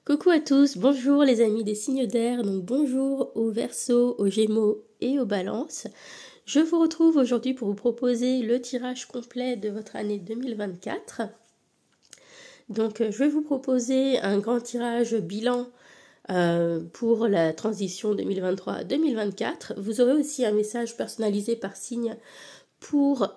Coucou à tous, bonjour les amis des signes d'air, donc bonjour aux Verseaux, aux Gémeaux et aux Balances. Je vous retrouve aujourd'hui pour vous proposer le tirage complet de votre année 2024. Donc je vais vous proposer un grand tirage bilan pour la transition 2023-2024. Vous aurez aussi un message personnalisé par signe pour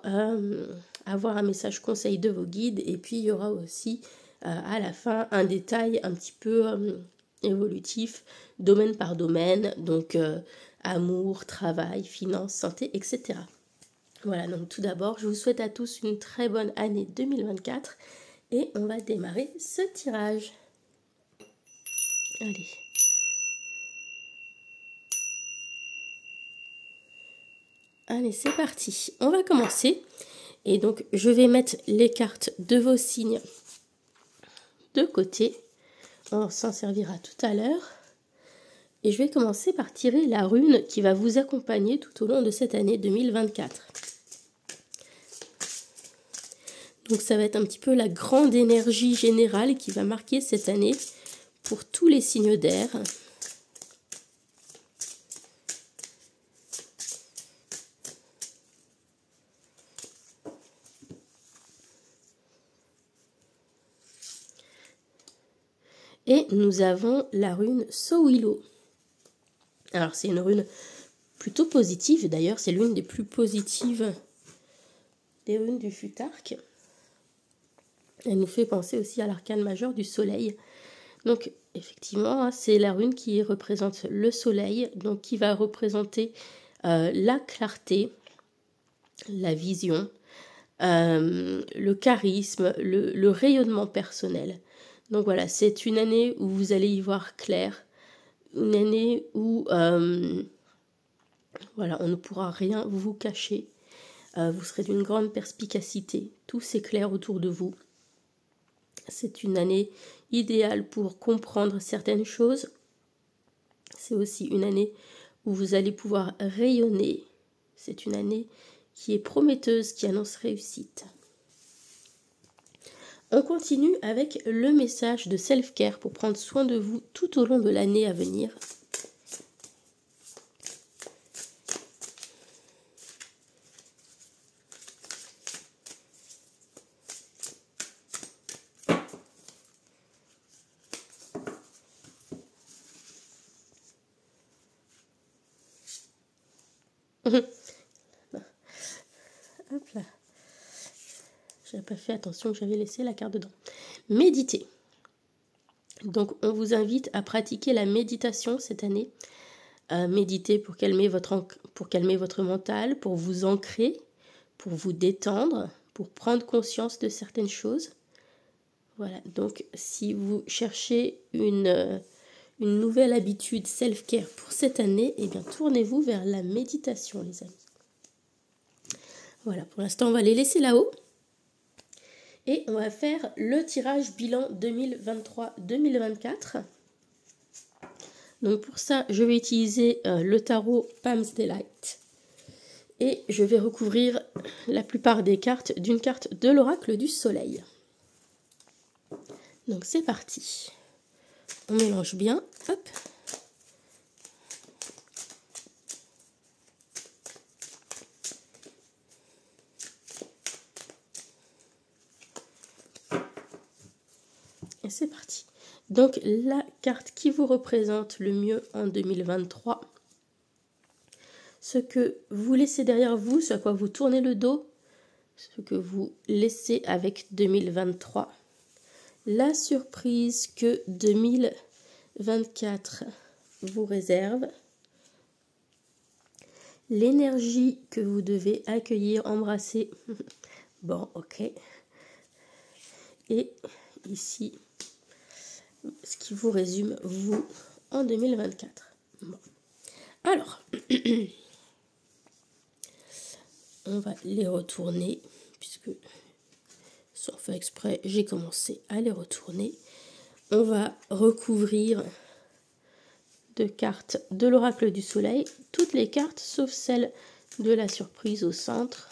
avoir un message conseil de vos guides, et puis il y aura aussi à la fin un détail un petit peu évolutif, domaine par domaine, donc amour, travail, finances, santé, etc. Voilà, donc tout d'abord, je vous souhaite à tous une très bonne année 2024 et on va démarrer ce tirage. Allez. Allez, c'est parti. On va commencer. Et donc, je vais mettre les cartes de vos signes de côté. On s'en servira tout à l'heure. Et je vais commencer par tirer la rune qui va vous accompagner tout au long de cette année 2024. Donc ça va être un petit peu la grande énergie générale qui va marquer cette année pour tous les signes d'air. Et nous avons la rune Sowilo. Alors c'est une rune plutôt positive, d'ailleurs c'est l'une des plus positives des runes du Futark. Elle nous fait penser aussi à l'arcane majeur du soleil. Donc effectivement, c'est la rune qui représente le soleil, donc qui va représenter la clarté, la vision, le charisme, le rayonnement personnel. Donc voilà, c'est une année où vous allez y voir clair, une année où voilà, on ne pourra rien vous cacher. Vous serez d'une grande perspicacité, tout s'éclaire autour de vous. C'est une année idéale pour comprendre certaines choses. C'est aussi une année où vous allez pouvoir rayonner. C'est une année qui est prometteuse, qui annonce réussite. On continue avec le message de self-care pour prendre soin de vous tout au long de l'année à venir. Hop là. J'avais pas fait attention que j'avais laissé la carte dedans. Méditer. Donc on vous invite à pratiquer la méditation cette année. Méditer pour calmer votre mental, pour vous ancrer, pour vous détendre, pour prendre conscience de certaines choses. Voilà, donc si vous cherchez une nouvelle habitude self-care pour cette année, eh bien tournez-vous vers la méditation, les amis. Voilà, pour l'instant, on va les laisser là-haut. Et on va faire le tirage bilan 2023-2024. Donc pour ça, je vais utiliser le tarot Palm's Delight. Et je vais recouvrir la plupart des cartes d'une carte de l'oracle du soleil. Donc c'est parti. On mélange bien. Hop. Et c'est parti. Donc la carte qui vous représente le mieux en 2023. Ce que vous laissez derrière vous, ce à quoi vous tournez le dos, ce que vous laissez avec 2023. La surprise que 2024 vous réserve. L'énergie que vous devez accueillir, embrasser. Bon, ok. Et ici, ce qui vous résume, vous, en 2024. Bon. Alors, on va les retourner, puisque, sans faire exprès, j'ai commencé à les retourner. On va recouvrir de cartes de l'oracle du soleil, toutes les cartes sauf celle de la surprise au centre.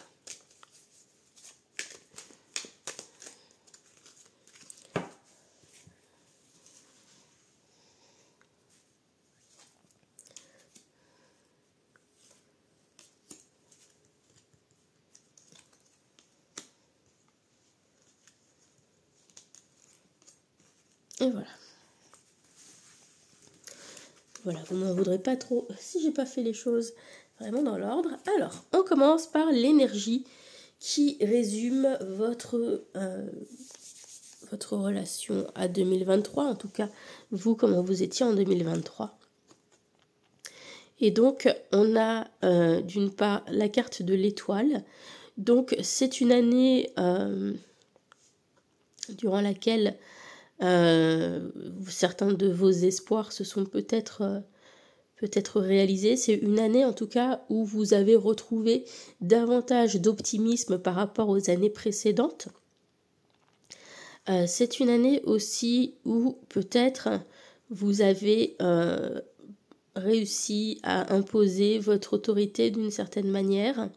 Et voilà. Voilà, vous m'en voudrez pas trop si j'ai pas fait les choses vraiment dans l'ordre. Alors, on commence par l'énergie qui résume votre relation à 2023, en tout cas, vous, comment vous étiez en 2023. Et donc, on a d'une part la carte de l'étoile. Donc, c'est une année durant laquelle certains de vos espoirs se sont peut-être réalisés. C'est une année en tout cas où vous avez retrouvé davantage d'optimisme par rapport aux années précédentes. C'est une année aussi où peut-être vous avez réussi à imposer votre autorité d'une certaine manière.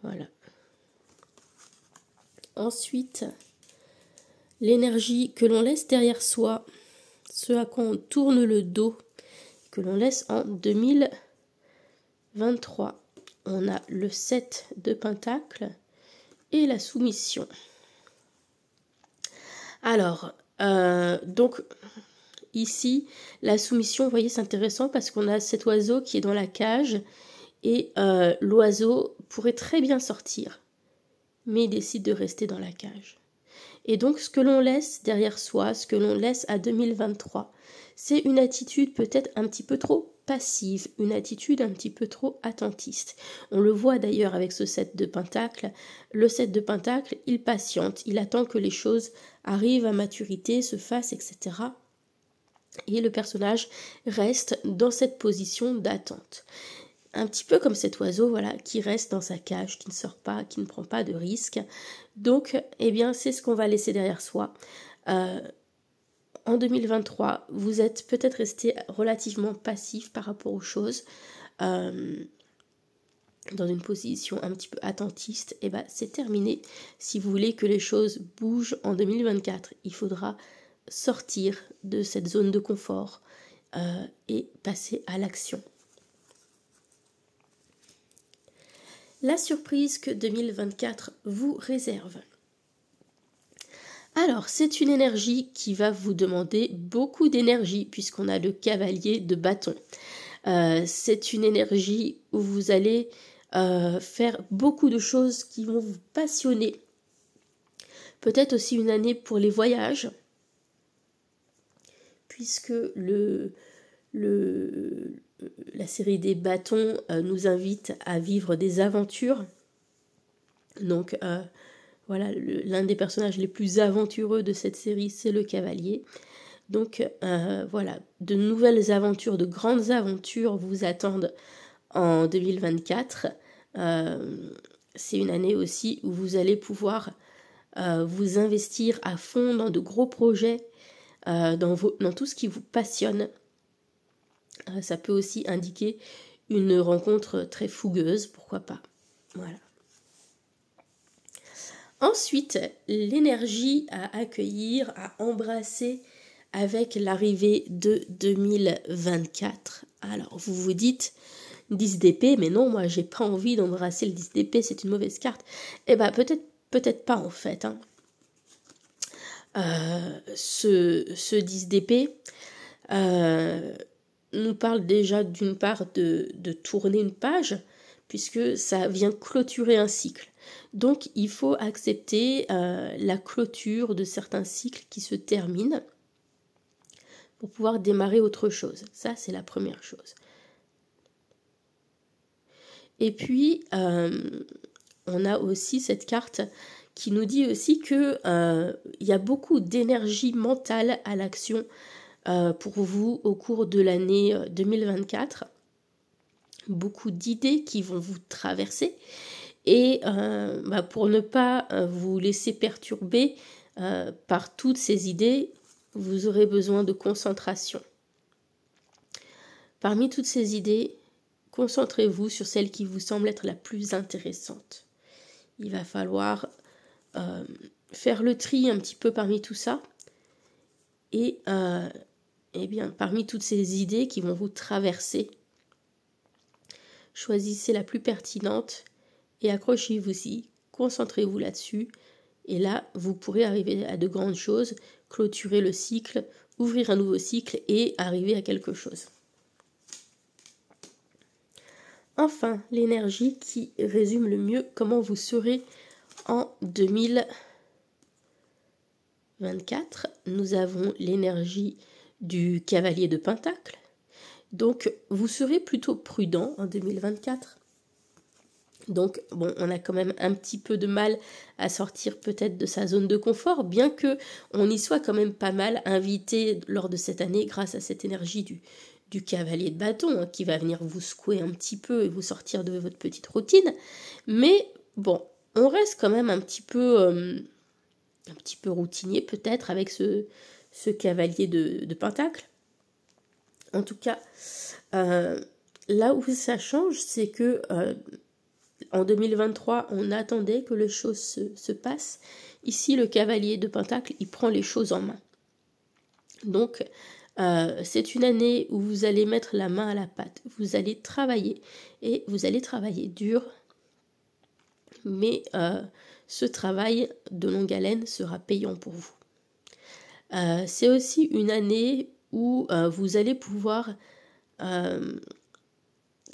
Voilà. Ensuite, l'énergie que l'on laisse derrière soi, ce à quoi on tourne le dos, que l'on laisse en 2023. On a le 7 de Pentacles et la soumission. Alors, donc, ici, la soumission, vous voyez, c'est intéressant parce qu'on a cet oiseau qui est dans la cage et l'oiseau pourrait très bien sortir, mais il décide de rester dans la cage. Et donc, ce que l'on laisse derrière soi, ce que l'on laisse à 2023, c'est une attitude peut-être un petit peu trop passive, une attitude un petit peu trop attentiste. On le voit d'ailleurs avec ce 7 de Pentacles. Le 7 de Pentacles, il patiente, il attend que les choses arrivent à maturité, se fassent, etc. Et le personnage reste dans cette position d'attente. Un petit peu comme cet oiseau, voilà, qui reste dans sa cage, qui ne sort pas, qui ne prend pas de risques. Donc, eh bien, c'est ce qu'on va laisser derrière soi. En 2023, vous êtes peut-être resté relativement passif par rapport aux choses, dans une position un petit peu attentiste. Eh bien, c'est terminé. Si vous voulez que les choses bougent en 2024, il faudra sortir de cette zone de confort et passer à l'action. La surprise que 2024 vous réserve. Alors, c'est une énergie qui va vous demander beaucoup d'énergie puisqu'on a le cavalier de bâton. C'est une énergie où vous allez faire beaucoup de choses qui vont vous passionner. Peut-être aussi une année pour les voyages, puisque la série des bâtons nous invite à vivre des aventures. Donc voilà, l'un des personnages les plus aventureux de cette série, c'est le cavalier. Donc voilà, de nouvelles aventures, de grandes aventures vous attendent en 2024. C'est une année aussi où vous allez pouvoir vous investir à fond dans de gros projets, dans tout ce qui vous passionne. Ça peut aussi indiquer une rencontre très fougueuse, pourquoi pas. Voilà. Ensuite, l'énergie à accueillir, à embrasser avec l'arrivée de 2024. Alors, vous vous dites 10 d'épée, mais non, moi, j'ai pas envie d'embrasser le 10 d'épée, c'est une mauvaise carte. Eh bien, peut-être pas, en fait. Ce 10 d'épée nous parle déjà d'une part de tourner une page, puisque ça vient clôturer un cycle. Donc il faut accepter la clôture de certains cycles qui se terminent pour pouvoir démarrer autre chose. Ça, c'est la première chose. Et puis, on a aussi cette carte qui nous dit aussi qu'il y a beaucoup d'énergie mentale à l'action pour vous au cours de l'année 2024. Beaucoup d'idées qui vont vous traverser. Et pour ne pas vous laisser perturber par toutes ces idées, vous aurez besoin de concentration. Parmi toutes ces idées, concentrez-vous sur celle qui vous semble être la plus intéressante. Il va falloir faire le tri un petit peu parmi tout ça. Et bien, parmi toutes ces idées qui vont vous traverser, choisissez la plus pertinente et accrochez-vous-y, concentrez-vous là-dessus Et là, vous pourrez arriver à de grandes choses, clôturer le cycle, ouvrir un nouveau cycle et arriver à quelque chose. Enfin, l'énergie qui résume le mieux comment vous serez en 2024. Nous avons l'énergie du cavalier de Pentacle. Donc, vous serez plutôt prudent en 2024. Donc, bon, on a quand même un petit peu de mal à sortir peut-être de sa zone de confort, bien que on y soit quand même pas mal invité lors de cette année grâce à cette énergie du cavalier de bâton, hein, qui va venir vous secouer un petit peu et vous sortir de votre petite routine. Mais bon, on reste quand même un petit peu routinier peut-être avec ce cavalier de Pentacle. En tout cas, là où ça change, c'est que en 2023, on attendait que les choses se passent. Ici, le cavalier de Pentacle, il prend les choses en main. Donc, c'est une année où vous allez mettre la main à la pâte. Vous allez travailler et vous allez travailler dur. Mais ce travail de longue haleine sera payant pour vous. C'est aussi une année où vous allez pouvoir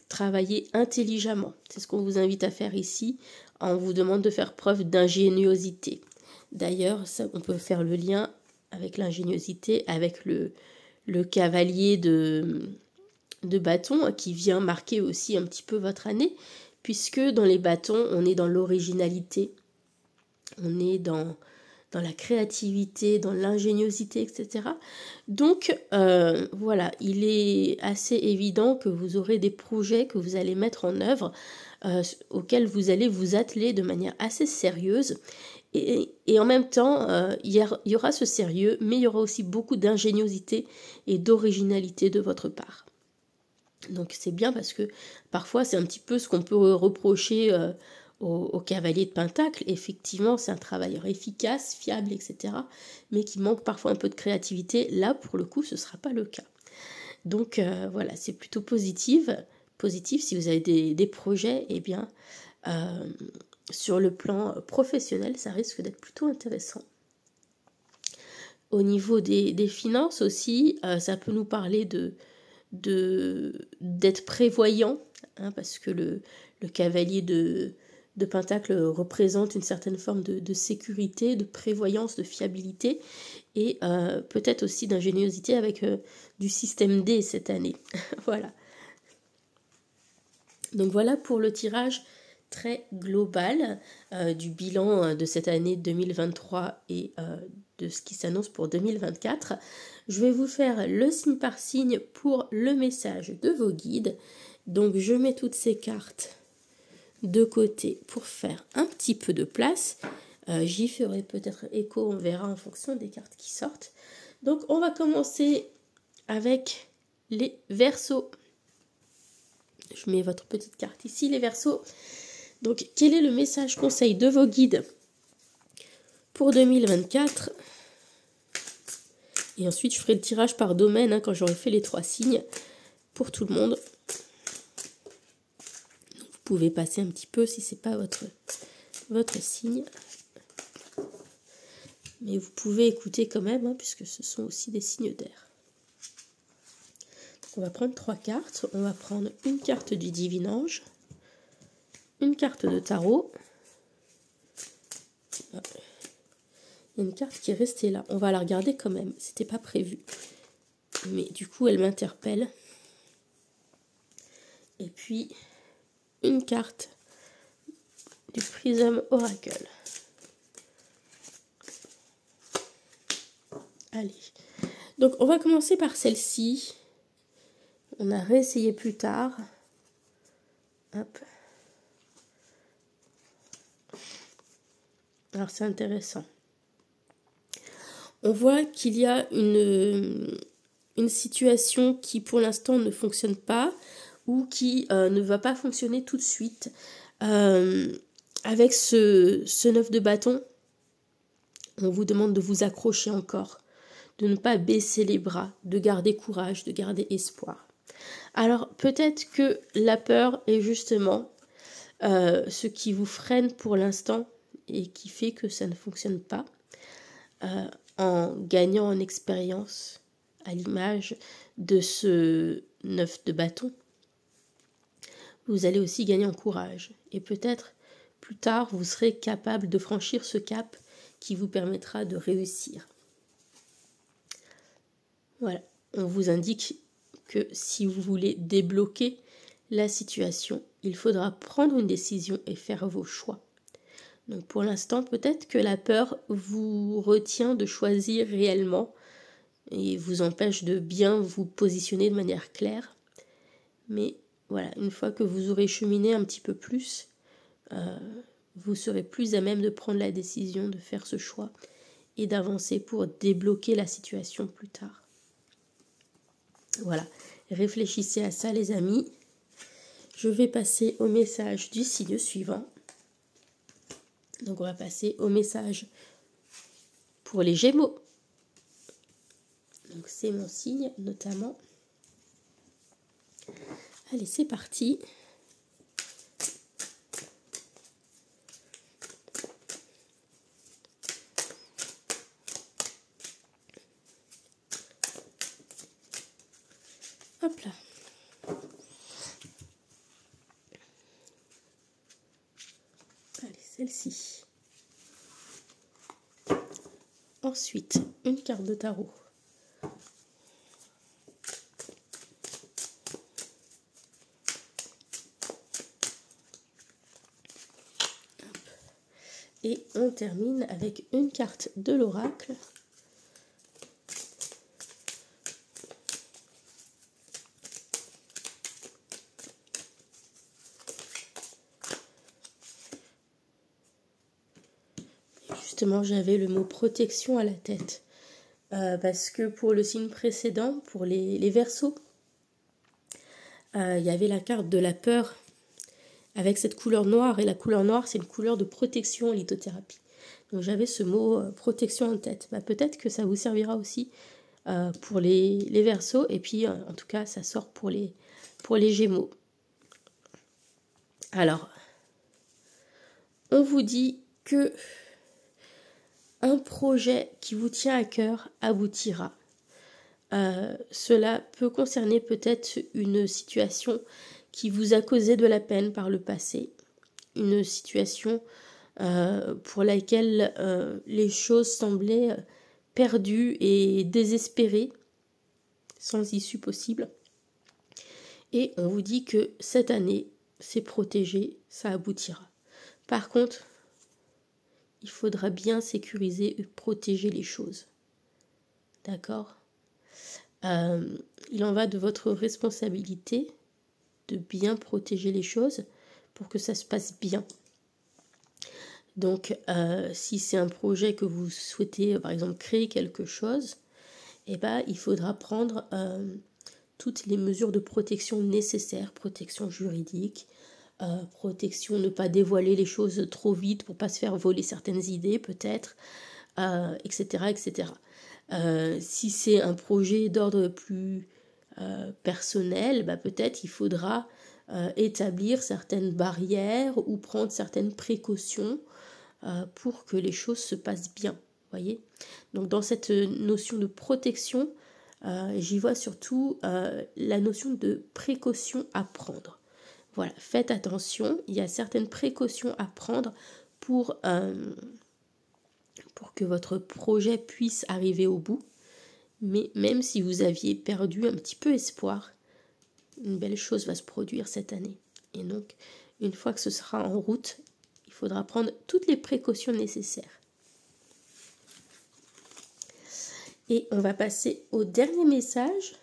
travailler intelligemment. C'est ce qu'on vous invite à faire ici. On vous demande de faire preuve d'ingéniosité. D'ailleurs, on peut faire le lien avec l'ingéniosité, avec le cavalier de bâton qui vient marquer aussi un petit peu votre année, puisque dans les bâtons, on est dans l'originalité, on est dans la créativité, dans l'ingéniosité, etc. Donc, voilà, il est assez évident que vous aurez des projets que vous allez mettre en œuvre, auxquels vous allez vous atteler de manière assez sérieuse. Et en même temps, il y aura ce sérieux, mais il y aura aussi beaucoup d'ingéniosité et d'originalité de votre part. Donc c'est bien parce que parfois c'est un petit peu ce qu'on peut reprocher au cavalier de Pentacle. Effectivement, c'est un travailleur efficace, fiable, etc. mais qui manque parfois un peu de créativité. Là, pour le coup, ce ne sera pas le cas. Donc voilà, c'est plutôt positif. Si vous avez des projets, eh bien, sur le plan professionnel, ça risque d'être plutôt intéressant. Au niveau des finances aussi, ça peut nous parler d'être prévoyant, hein, parce que le cavalier de Pentacle représente une certaine forme de sécurité, de prévoyance, de fiabilité et peut-être aussi d'ingéniosité avec du système D cette année. Voilà. Donc voilà pour le tirage très global du bilan de cette année 2023 et de ce qui s'annonce pour 2024. Je vais vous faire le signe par signe pour le message de vos guides. Donc je mets toutes ces cartes de côté pour faire un petit peu de place. J'y ferai peut-être écho, on verra en fonction des cartes qui sortent. Donc on va commencer avec les Verseaux. Je mets votre petite carte ici, les Verseaux. Donc quel est le message conseil de vos guides pour 2024 ? Et ensuite je ferai le tirage par domaine quand j'aurai fait les 3 signes pour tout le monde. Vous pouvez passer un petit peu si ce n'est pas votre signe. Mais vous pouvez écouter quand même, puisque ce sont aussi des signes d'air. On va prendre 3 cartes. On va prendre une carte du Divin Ange, une carte de tarot. Il y a une carte qui est restée là. On va la regarder quand même. C'était pas prévu. Mais du coup, elle m'interpelle. Et puis, une carte du Prism Oracle. Allez. Donc, on va commencer par celle-ci. On a réessayé plus tard. Hop. Alors, c'est intéressant. On voit qu'il y a une situation qui, pour l'instant, ne fonctionne pas ou qui ne va pas fonctionner tout de suite. Avec ce 9 de bâton, on vous demande de vous accrocher encore, de ne pas baisser les bras, de garder courage, de garder espoir. Alors, peut-être que la peur est justement ce qui vous freine pour l'instant et qui fait que ça ne fonctionne pas, en gagnant en expérience à l'image de ce 9 de bâton, vous allez aussi gagner en courage. Et peut-être plus tard, vous serez capable de franchir ce cap qui vous permettra de réussir. Voilà, on vous indique que si vous voulez débloquer la situation, il faudra prendre une décision et faire vos choix. Donc pour l'instant, peut-être que la peur vous retient de choisir réellement et vous empêche de bien vous positionner de manière claire. Mais voilà, une fois que vous aurez cheminé un petit peu plus, vous serez plus à même de prendre la décision de faire ce choix et d'avancer pour débloquer la situation plus tard. Voilà, réfléchissez à ça les amis. Je vais passer au message du signe suivant. Donc on va passer au message pour les Gémeaux. Donc c'est mon signe notamment. Allez, c'est parti. Hop là. Allez, celle-ci. Ensuite, une carte de tarot. Et on termine avec une carte de l'oracle. Justement, j'avais le mot protection à la tête. Parce que pour le signe précédent, pour les Verseaux, il y avait la carte de la peur avec cette couleur noire. Et la couleur noire, c'est une couleur de protection en lithothérapie. Donc j'avais ce mot protection en tête. Peut-être que ça vous servira aussi pour les Verseaux. Et puis, en tout cas, ça sort pour les Gémeaux. Alors, on vous dit que un projet qui vous tient à cœur aboutira. Cela peut concerner peut-être une situation qui vous a causé de la peine par le passé, une situation pour laquelle les choses semblaient perdues et désespérées, sans issue possible. Et on vous dit que cette année, c'est protégé, ça aboutira. Par contre, il faudra bien sécuriser et protéger les choses. D'accord ? Il en va de votre responsabilité de bien protéger les choses pour que ça se passe bien. Donc, si c'est un projet que vous souhaitez, par exemple, créer quelque chose, il faudra prendre toutes les mesures de protection nécessaires, protection juridique, protection, ne pas dévoiler les choses trop vite pour pas se faire voler certaines idées peut-être, etc. etc. Si c'est un projet d'ordre plus personnel, peut-être il faudra établir certaines barrières ou prendre certaines précautions pour que les choses se passent bien. Voyez ? Donc dans cette notion de protection, j'y vois surtout la notion de précaution à prendre. Voilà, faites attention, il y a certaines précautions à prendre pour que votre projet puisse arriver au bout. Mais même si vous aviez perdu un petit peu espoir, une belle chose va se produire cette année. Et donc, une fois que ce sera en route, il faudra prendre toutes les précautions nécessaires. Et on va passer au dernier message.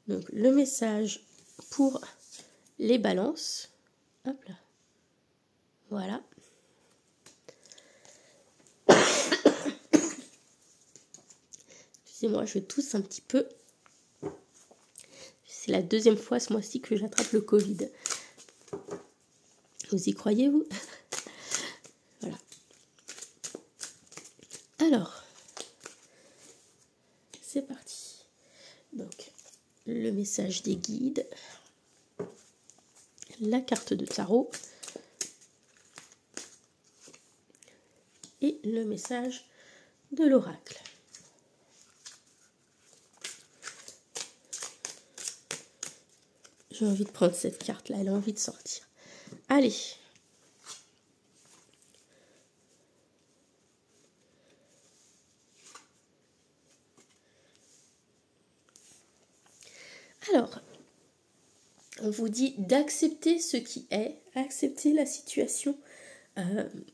Donc, le message pour les balances. Hop là. Voilà. Excusez-moi, je tousse un petit peu. C'est la deuxième fois ce mois-ci que j'attrape le Covid. Vous y croyez, vous ? Voilà. Alors, c'est parti. Donc, le message des guides. La carte de tarot. et le message de l'oracle. J'ai envie de prendre cette carte-là, elle a envie de sortir. Allez. Alors, on vous dit d'accepter ce qui est, accepter la situation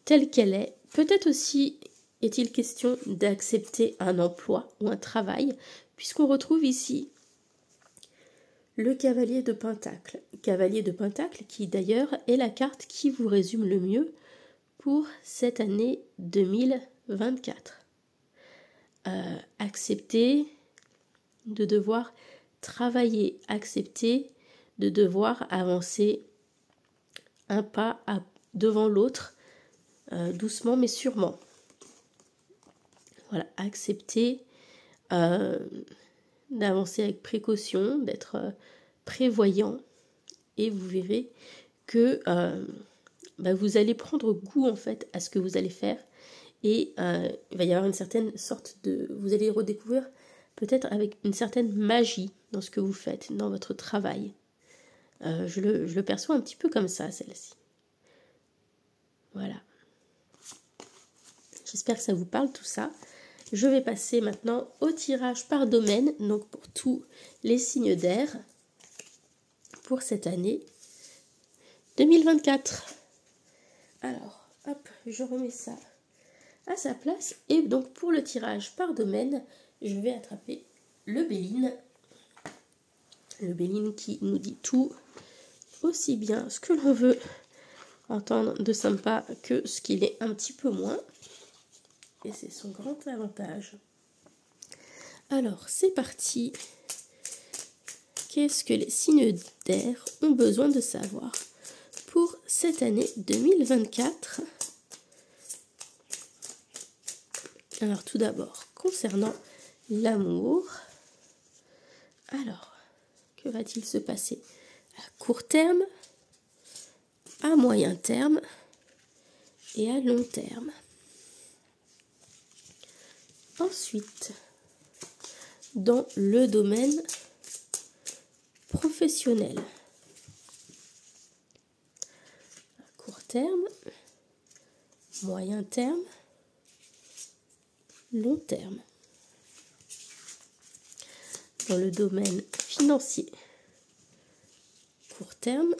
telle qu'elle est. Peut-être aussi est-il question d'accepter un emploi ou un travail, puisqu'on retrouve ici le cavalier de Pentacle. Cavalier de Pentacle qui d'ailleurs est la carte qui vous résume le mieux pour cette année 2024. Accepter de devoir travailler, accepter de devoir avancer un pas devant l'autre, doucement mais sûrement. Voilà, accepter d'avancer avec précaution, d'être prévoyant, et vous verrez que vous allez prendre goût en fait à ce que vous allez faire, et il va y avoir une certaine sorte de... Vous allez redécouvrir peut-être avec une certaine magie dans ce que vous faites, dans votre travail. Je le perçois un petit peu comme ça, celle-ci. Voilà. J'espère que ça vous parle tout ça. Je vais passer maintenant au tirage par domaine, donc pour tous les signes d'air pour cette année 2024. Alors, hop, je remets ça à sa place. Et donc pour le tirage par domaine, je vais attraper le Béline. Le Béline qui nous dit tout, aussi bien ce que l'on veut entendre de sympa que ce qu'il est un petit peu moins. Et c'est son grand avantage. Alors, c'est parti. Qu'est-ce que les signes d'air ont besoin de savoir pour cette année 2024? Alors, tout d'abord, concernant l'amour. Alors, que va-t-il se passer à court terme, à moyen terme et à long terme? Ensuite, dans le domaine professionnel, à court terme, moyen terme, long terme. Dans le domaine financier, court terme,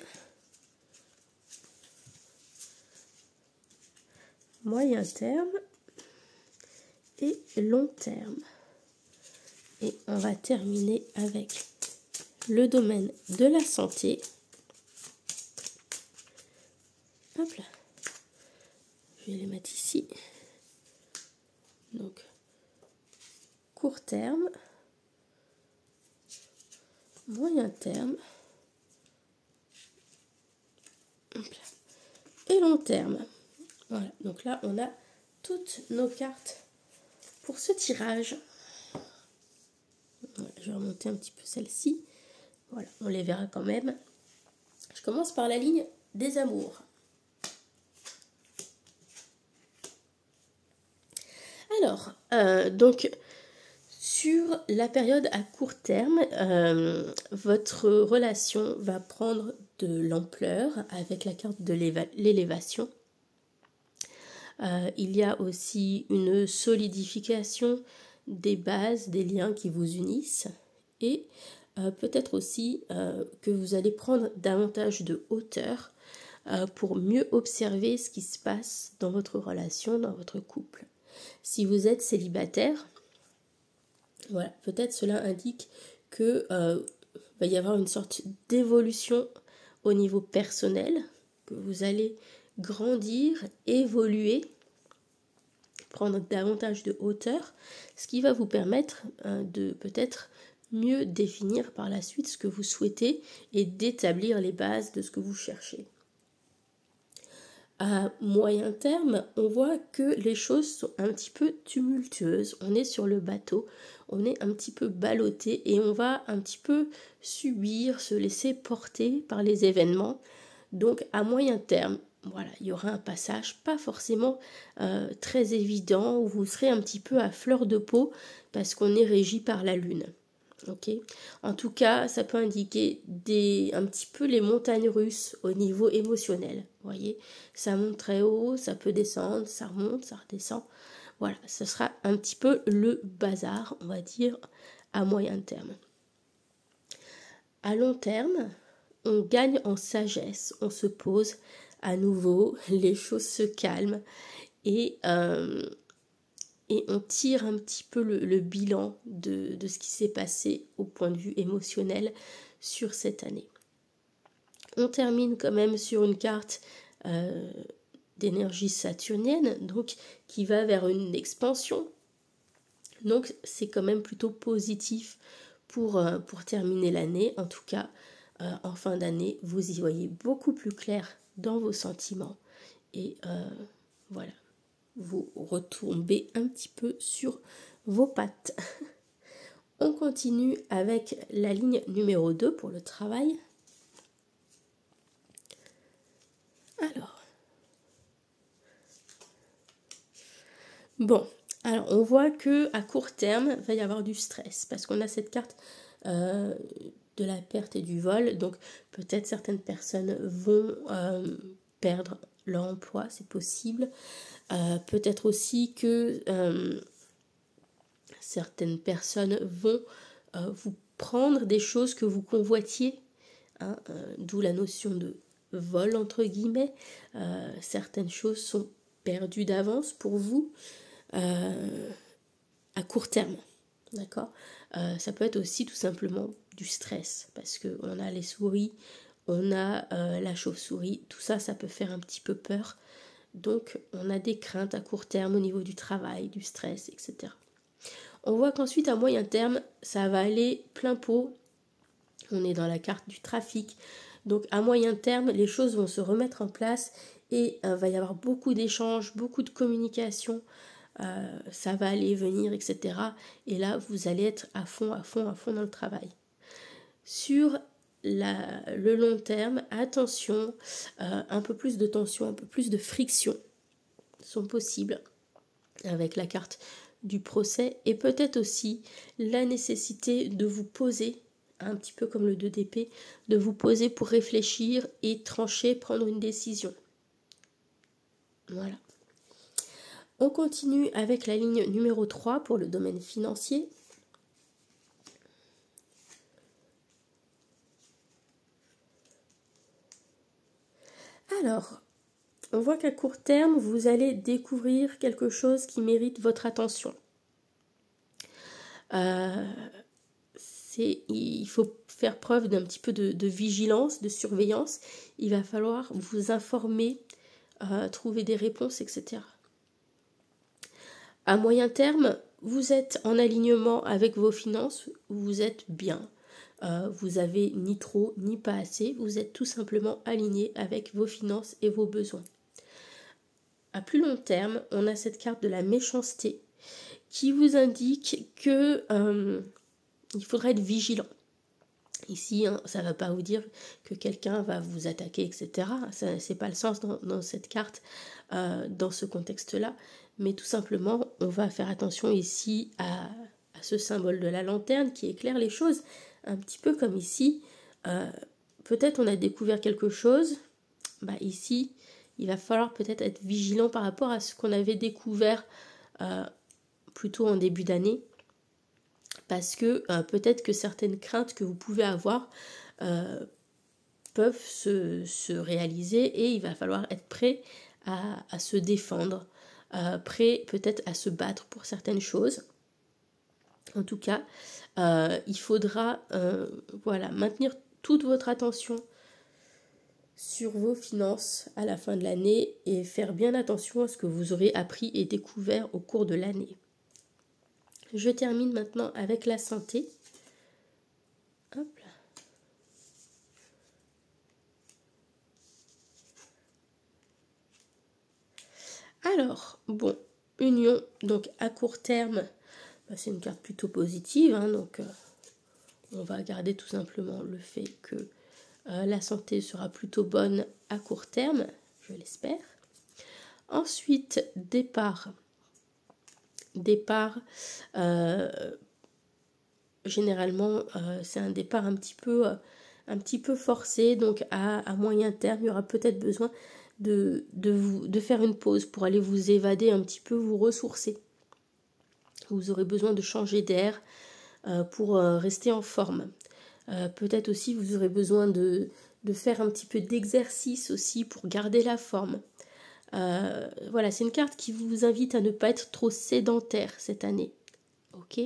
moyen terme et long terme. Et on va terminer avec le domaine de la santé. Hop là. Je vais les mettre ici. Donc, court terme, moyen terme et long terme. Voilà, donc là, on a toutes nos cartes pour ce tirage. Voilà, je vais remonter un petit peu celle-ci. Voilà, on les verra quand même. Je commence par la ligne des amours. Alors, donc, sur la période à court terme, votre relation va prendre de l'ampleur avec la carte de l'élévation. Il y a aussi une solidification des bases, des liens qui vous unissent, et peut-être aussi que vous allez prendre davantage de hauteur pour mieux observer ce qui se passe dans votre relation, dans votre couple. Si vous êtes célibataire, voilà, peut-être cela indique que va y avoir une sorte d'évolution au niveau personnel, que vous allez grandir, évoluer, prendre davantage de hauteur, ce qui va vous permettre de peut-être mieux définir par la suite ce que vous souhaitez et d'établir les bases de ce que vous cherchez. À moyen terme, on voit que les choses sont un petit peu tumultueuses. On est sur le bateau, on est un petit peu ballotté et on va un petit peu subir, se laisser porter par les événements. Donc à moyen terme, voilà, il y aura un passage pas forcément très évident, où vous serez un petit peu à fleur de peau, parce qu'on est régi par la lune. Ok. En tout cas, ça peut indiquer un petit peu les montagnes russes au niveau émotionnel. Vous voyez, ça monte très haut, ça peut descendre, ça remonte, ça redescend. Voilà, ce sera un petit peu le bazar, on va dire, à moyen terme. À long terme, on gagne en sagesse, on se pose à nouveau, les choses se calment et on tire un petit peu le bilan de ce qui s'est passé au point de vue émotionnel sur cette année. On termine quand même sur une carte d'énergie saturnienne, donc qui va vers une expansion. Donc c'est quand même plutôt positif pour terminer l'année. En tout cas, en fin d'année, vous y voyez beaucoup plus clair dans vos sentiments. Et voilà, vous retombez un petit peu sur vos pattes. On continue avec la ligne numéro 2 pour le travail. Alors, on voit que à court terme, il va y avoir du stress parce qu'on a cette carte de la perte et du vol. Donc, peut-être certaines personnes vont perdre leur emploi, c'est possible. Peut-être aussi que certaines personnes vont vous prendre des choses que vous convoitiez, hein, d'où la notion de vol entre guillemets. Certaines choses sont perdues d'avance pour vous à court terme, d'accord. Ça peut être aussi tout simplement du stress parce qu'on a les souris, on a la chauve-souris, tout ça, ça peut faire un petit peu peur. Donc on a des craintes à court terme au niveau du travail, du stress, etc. On voit qu'ensuite à moyen terme, ça va aller plein pot. On est dans la carte du trafic. Donc à moyen terme, les choses vont se remettre en place et va y avoir beaucoup d'échanges, beaucoup de communication. Ça va aller venir, etc. Et là, vous allez être à fond dans le travail. Sur le long terme, attention, un peu plus de tension, un peu plus de friction sont possibles avec la carte du procès et peut-être aussi la nécessité de vous poser, un petit peu comme le 2 d'épée, de vous poser pour réfléchir et trancher, prendre une décision. Voilà. On continue avec la ligne numéro 3 pour le domaine financier. Alors, on voit qu'à court terme, vous allez découvrir quelque chose qui mérite votre attention. Il faut faire preuve d'un petit peu de vigilance, de surveillance. Il va falloir vous informer, trouver des réponses, etc. À moyen terme, vous êtes en alignement avec vos finances, vous êtes bien. Vous avez ni trop ni pas assez, vous êtes tout simplement aligné avec vos finances et vos besoins. À plus long terme, on a cette carte de la méchanceté qui vous indique que il faudra être vigilant. Ici, hein, ça ne va pas vous dire que quelqu'un va vous attaquer, etc. Ce n'est pas le sens dans cette carte, dans ce contexte-là. Mais tout simplement, on va faire attention ici à ce symbole de la lanterne qui éclaire les choses. Un petit peu comme ici, peut-être on a découvert quelque chose. Ici, il va falloir peut-être être vigilant par rapport à ce qu'on avait découvert plutôt en début d'année. Parce que peut-être que certaines craintes que vous pouvez avoir peuvent se réaliser et il va falloir être prêt à se défendre, prêt peut-être à se battre pour certaines choses. En tout cas, il faudra maintenir toute votre attention sur vos finances à la fin de l'année et faire bien attention à ce que vous aurez appris et découvert au cours de l'année. Je termine maintenant avec la santé. Hop là. Alors, union, donc à court terme, c'est une carte plutôt positive, hein, donc on va garder tout simplement le fait que la santé sera plutôt bonne à court terme. je l'espère. Ensuite, départ. Départ, généralement, c'est un départ un petit peu forcé, donc à moyen terme, il y aura peut-être besoin de faire une pause pour aller vous évader un petit peu, vous ressourcer. Vous aurez besoin de changer d'air pour rester en forme. Peut-être aussi vous aurez besoin de faire un petit peu d'exercice aussi pour garder la forme. Voilà, c'est une carte qui vous invite à ne pas être trop sédentaire cette année. Ok.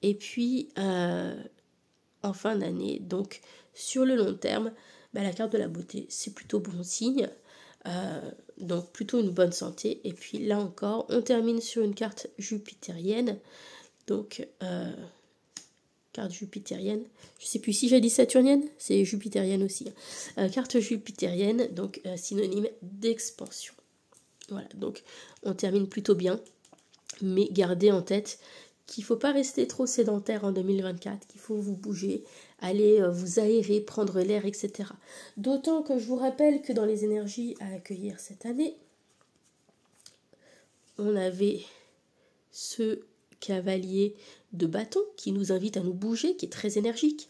Et puis, en fin d'année, donc sur le long terme, la carte de la beauté, c'est plutôt bon signe. Donc plutôt une bonne santé. Et puis là encore, on termine sur une carte jupitérienne. Donc, carte jupitérienne. Je ne sais plus si j'ai dit saturnienne, c'est jupitérienne aussi. Carte jupitérienne, donc synonyme d'expansion. Voilà, donc on termine plutôt bien. Mais gardez en tête qu'il ne faut pas rester trop sédentaire en 2024, qu'il faut vous bouger, aller vous aérer, prendre l'air, etc. D'autant que je vous rappelle que dans les énergies à accueillir cette année, on avait ce cavalier de bâton qui nous invite à nous bouger, qui est très énergique,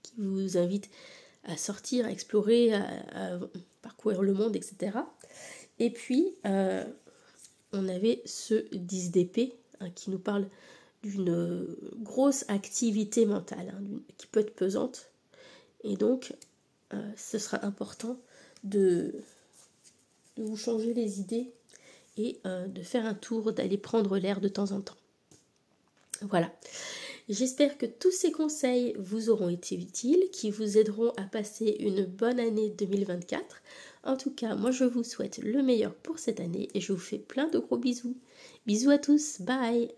qui vous invite à sortir, à explorer, à parcourir le monde, etc. Et puis, on avait ce 10 d'épée qui nous parle d'une grosse activité mentale qui peut être pesante. Et donc, ce sera important de vous changer les idées et de faire un tour, d'aller prendre l'air de temps en temps. Voilà. J'espère que tous ces conseils vous auront été utiles, qui vous aideront à passer une bonne année 2024. En tout cas, moi je vous souhaite le meilleur pour cette année et je vous fais plein de gros bisous. Bisous à tous, bye!